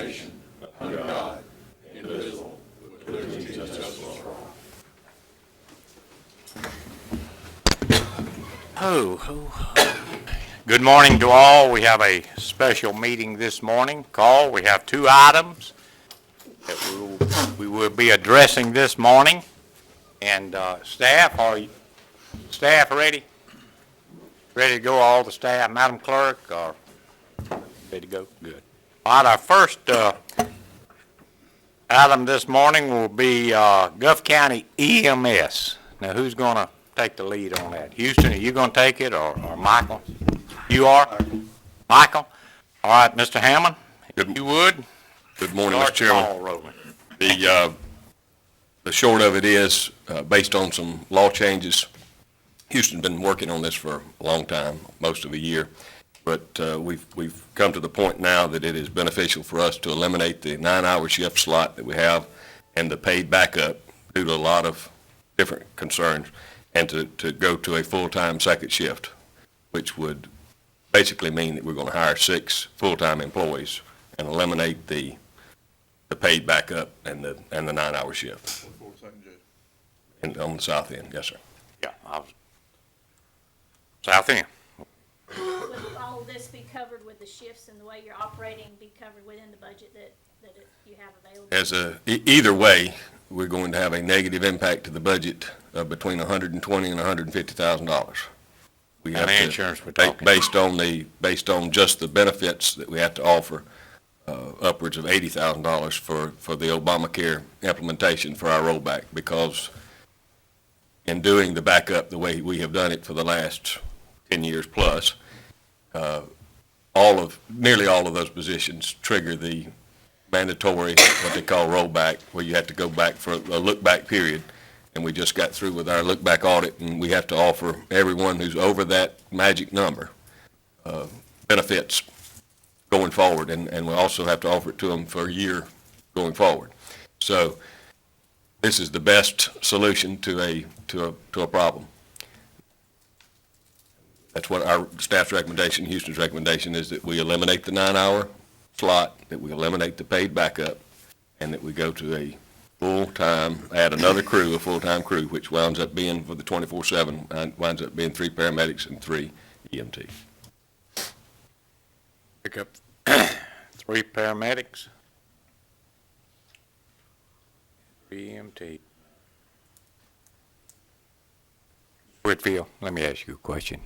nation, under God, indivisible, with liberty and justice for all. Good morning to all. We have a special meeting this morning. We have two items that we will be addressing this morning. And staff, staff ready? Ready to go, all the staff? Madam Clerk, are ready to go? Good. All right, our first item this morning will be Gulf County EMS. Now, who's going to take the lead on that? Houston, are you going to take it, or Michael? You are? Michael? All right, Mr. Hammond, if you would. Good morning, Mr. Start the Chairman. ball rolling. The short of it is, based on some law changes, Houston's been working on this for a long time, most of a year, but we've come to the point now that it is beneficial for us to eliminate the 9-hour shift slot that we have and the paid backup due to a lot of different concerns, and to go to a full-time second shift, which would basically mean that we're going to hire 6 full-time employees and eliminate the paid backup and the 9-hour shift. And on the south end, yes, sir. Yeah, south end. Would all of this be covered with the shifts and the way you're operating, be covered within the budget that you have available? Either way, we're going to have a negative impact to the budget of between $120,000 and $150,000. We have And to, insurance we're talking. based on just the benefits that we have to offer, upwards of $80,000 for the Obamacare implementation for our rollback, because in doing the backup the way we have done it for the last 10 years plus, nearly all of those positions trigger the mandatory, what they call rollback, where you have to go back for a look-back period. And we just got through with our look-back audit, and we have to offer everyone who's over that magic number benefits going forward, and we also have to offer it to them for a year going forward. So this is the best solution to a problem. That's what our staff's recommendation, Houston's recommendation, is that we eliminate the 9-hour slot, that we eliminate the paid backup, and that we go to a full-time, add another crew, a full-time crew, which winds up being for the 24/7, winds up being 3 paramedics and 3 EMT. Pick up 3 paramedics, 3 EMT. Whitfield, let me ask you a question.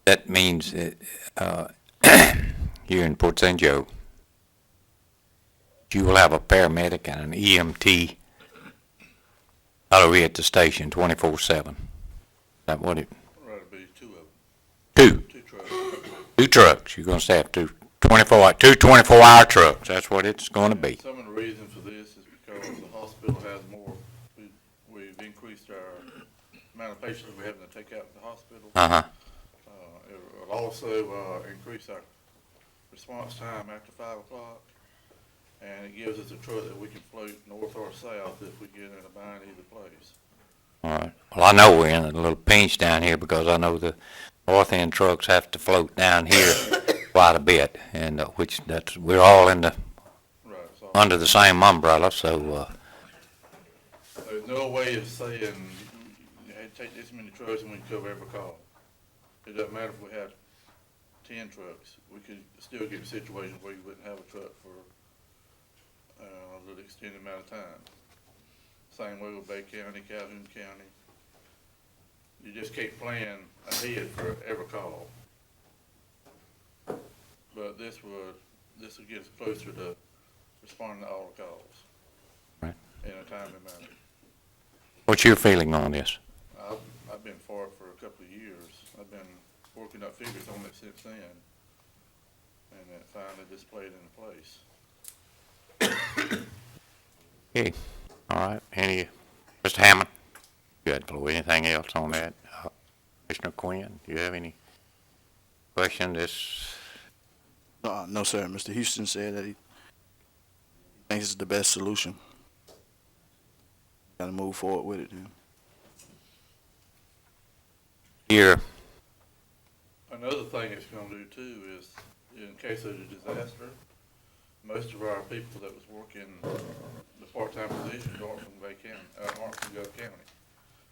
That means that here in Port St. Joe, you will have a paramedic and an EMT out at the station 24/7. Is that what it? Rather be 2 of them. 2 trucks. 2 trucks. You're going to have 2 24-hour trucks. That's what it's going to be. Some of the reason for this is because the hospital has more, we've increased our amount of patients we're having to take out of the hospital. Uh-huh. It will also increase our response time after 5 o'clock, and it gives us a truck that we can float north or south if we get in a bind either place. All right. Well, I know we're in a little pinch down here because I know the north end trucks have to float down here quite a bit, and we're all in the Right. So under the same umbrella. So there's no way of saying you had to take this many trucks and we can cover every call. It doesn't matter if we had 10 trucks. We could still get a situation where you wouldn't have a truck for a little extended amount of time. Same way with Bay County, Calhoun County. You just can't plan ahead for every call. But this would get us closer to responding to all the calls. Right. In a timely manner. what's your feeling on this? I've been for it for a couple of years. I've been working up figures on it since then, and it finally just played into place. Okay. All right. Mr. Hammond? Good, Floyd. Anything else on that? Commissioner Quinn, do you have any question? No, sir. Mr. Houston said that he thinks it's the best solution. Got to move forward with it. Yeah. Here, Another thing it's gonna do too is, in case of a disaster, most of our people that was working the part-time positions aren't from aren't from Gulf County.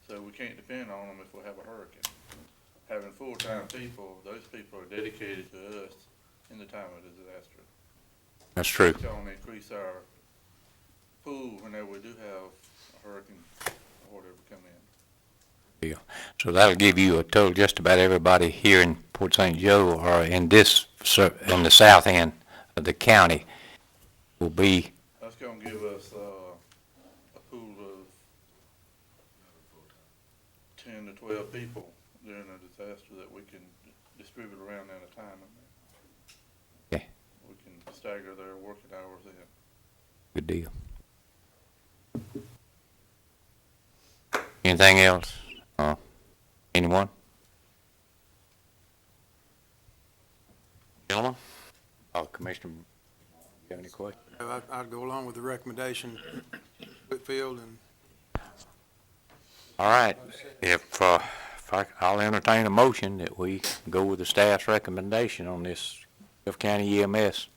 So we can't depend on them if we have a hurricane. Having full-time people, those people are dedicated to us in the time of a disaster. That's true. It's gonna increase our pool whenever we do have a hurricane or whatever come in. Deal. So that'll give you a total, just about everybody here in Port St. Joe or in in the south end of the county will be, That's gonna give us, a pool of 10 to 12 people during a disaster that we can distribute around at a time. Okay. We can stagger their working hours in. good deal. Anything else? Anyone? Gentlemen? Commissioner, you have any questions? I'd go along with the recommendation, Whitfield, and All right, I'll entertain a motion that we go with the staff's recommendation on this Gulf County EMS.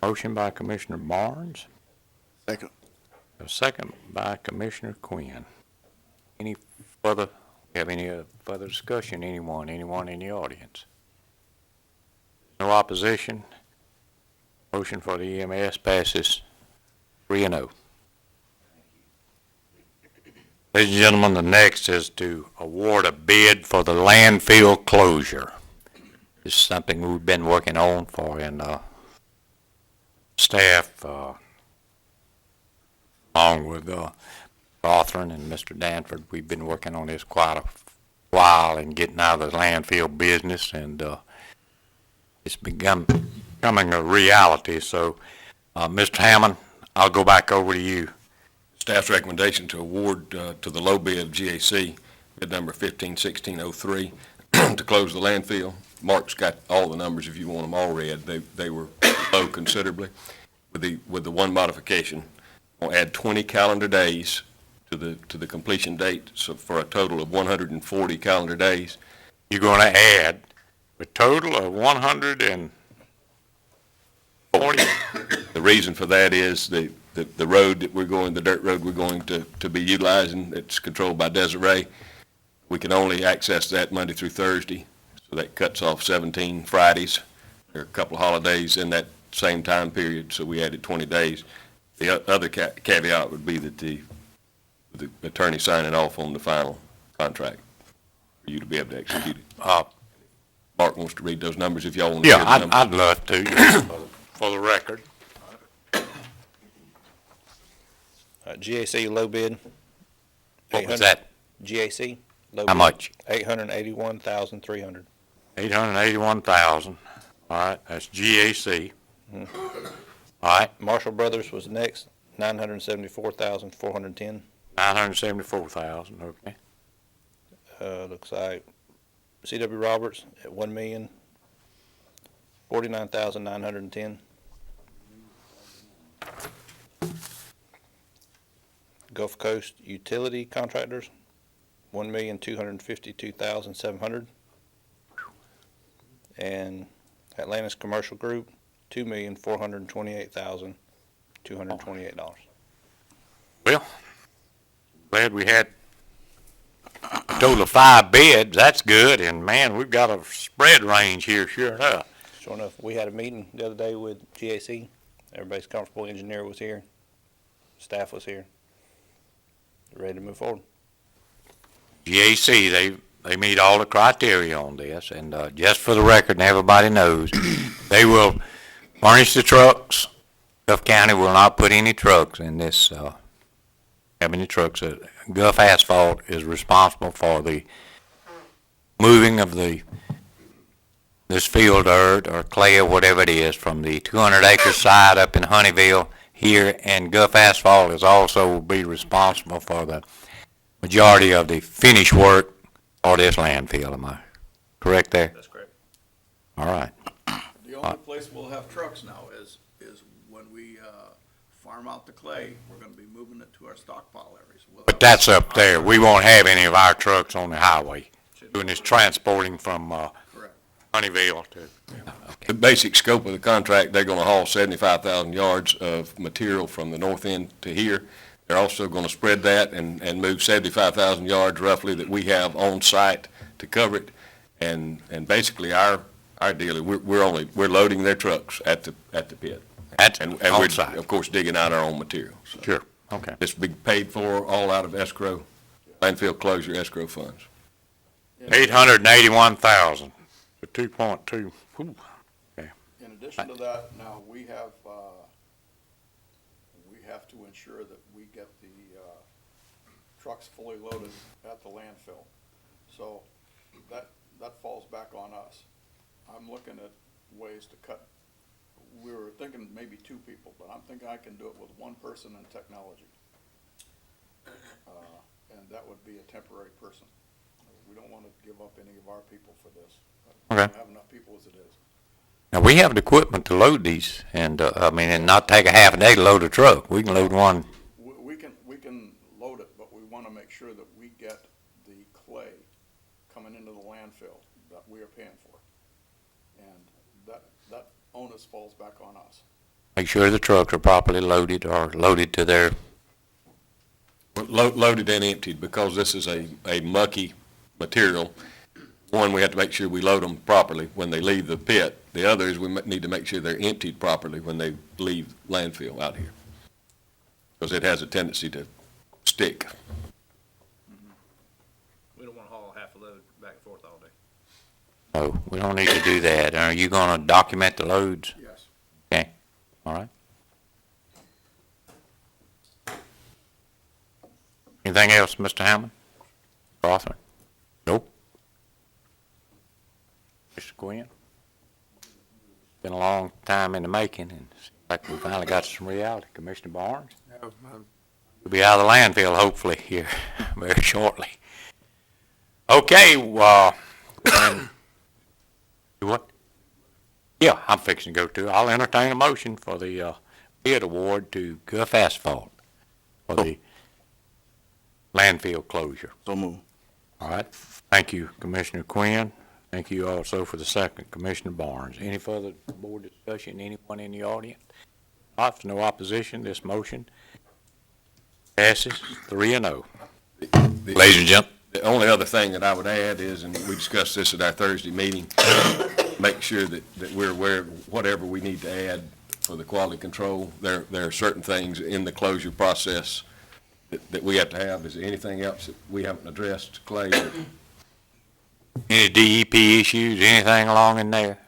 Motion by Commissioner Barnes, Second. a second by Commissioner Quinn. Any further further discussion, anyone in the audience? No opposition. Motion for the EMS passes 3-0. Ladies and gentlemen, the next is to award a bid for the landfill closure. This is something we've been working on in staff, along with Arthur and Mr. Danford. We've been working on this quite a while and getting out of the landfill business, and it's becoming a reality. So, Mr. Hammond, I'll go back over to you. Staff's recommendation to award to the low bid of GAC, bid number 151603, to close the landfill. Mark's got all the numbers if you want them all read. They were low considerably. With the one modification, we'll add 20 calendar days to the completion date, so for a total of 140 calendar days. You're going to add a total of 140. The reason for that is the road that the dirt road we're going to be utilizing, it's controlled by Desiree. We can only access that Monday through Thursday, so that cuts off 17 Fridays. There are a couple of holidays in that same time period, so we added 20 days. The other caveat would be that the attorney signing off on the final contract for you to be able to execute it. Mark wants to read those numbers if y'all want to hear the Yeah, numbers. I'd love to, for the record. GAC low bid. What was that? GAC low bid. How much? 881,300. 881,000. All right, that's GAC. All right, Marshall Brothers was next, 974,410. 974,000, okay. Looks like C.W. Roberts at 1,049,910. Gulf Coast Utility Contractors, 1,252,700. And Atlantis Commercial Group, $2,428,228. Well, glad we had a total of 5 bids. That's good, and man, we've got a spread range here, sure enough. Sure enough, we had a meeting the other day with GAC. Everybody's comfortable. Engineer was here. Staff was here. Ready to move forward. GAC, they meet all the criteria on this, and just for the record, and everybody knows, they will furnish the trucks. Gulf County will not put any trucks in this, have any trucks. Gulf Asphalt is responsible for the moving of this field dirt or clay or whatever it is from the 200-acre site up in Honeyville here, and Gulf Asphalt is also will be responsible for the majority of the finish work for this landfill. Am I correct there? That's correct. All right. The only place we'll have trucks now is when we farm out the clay, we're gonna be moving it to our stockpile areas. But that's up there. We won't have any of our trucks on the highway doing this transporting from Correct. Honeyville too. The basic scope of the contract, they're gonna haul 75,000 yards of material from the north end to here. They're also gonna spread that and move 75,000 yards roughly that we have on site to cover it. And basically our deal, we're loading their trucks at the pit. And On we're, site. of course, digging out our own material. So Sure, okay. this will be paid for all out of escrow, landfill closure escrow funds. 881,000 for 2.2. Whew. In addition to that, now, we have to ensure that we get the trucks fully loaded at the landfill. So that falls back on us. I'm looking at ways to cut. We were thinking maybe 2 people, but I'm thinking I can do it with 1 person and technology. And that would be a temporary person. We don't want to give up any of our people for this. We Okay. don't have enough people as it is. Now, we have the equipment to load these and, and not take a half a day to load a truck. We can load one. We can load it, but we want to make sure that we get the clay coming into the landfill that we are paying for. And that onus falls back on us. Make sure the trucks are properly loaded or loaded to their, Loaded and emptied, because this is a mucky material. One, we have to make sure we load them properly when they leave the pit. The other is we need to make sure they're emptied properly when they leave landfill out here. Because it has a tendency to stick. We don't want to haul half a load back and forth all day. no, we don't need to do that. Are you going to document the loads? Yes. Okay, all right. Anything else, Mr. Hammond? Arthur? Nope. Mr. Quinn? Been a long time in the making, and it seems like we finally got some reality. Commissioner Barnes? We'll be out of the landfill hopefully here very shortly. Okay, and, do what? Yeah, I'm fixing to go to. I'll entertain a motion for the bid award to Guff Asphalt for the landfill closure. So move. All right. Thank you, Commissioner Quinn. Thank you also for the second, Commissioner Barnes. Any further board discussion, anyone in the audience? If no opposition, this motion passes 3-0. Ladies and gentlemen. The only other thing that I would add is, and we discussed this at our Thursday meeting, make sure that we're aware of whatever we need to add for the quality control. There are certain things in the closure process that we have to have. Is there anything else that we haven't addressed, Clay? Any DEP issues, anything along in there?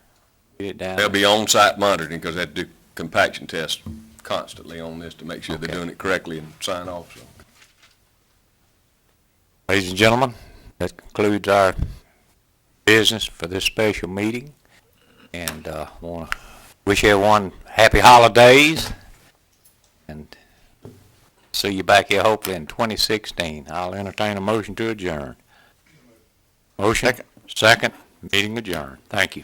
Get it down. They'll be on-site monitoring because they have to do compaction tests constantly on this to make sure they're Okay. doing it correctly and sign off, so. Ladies and gentlemen, that concludes our business for this special meeting. And I want to wish everyone happy holidays and see you back here hopefully in 2016. I'll entertain a motion to adjourn. Motion? Second. Meeting adjourned. Thank you.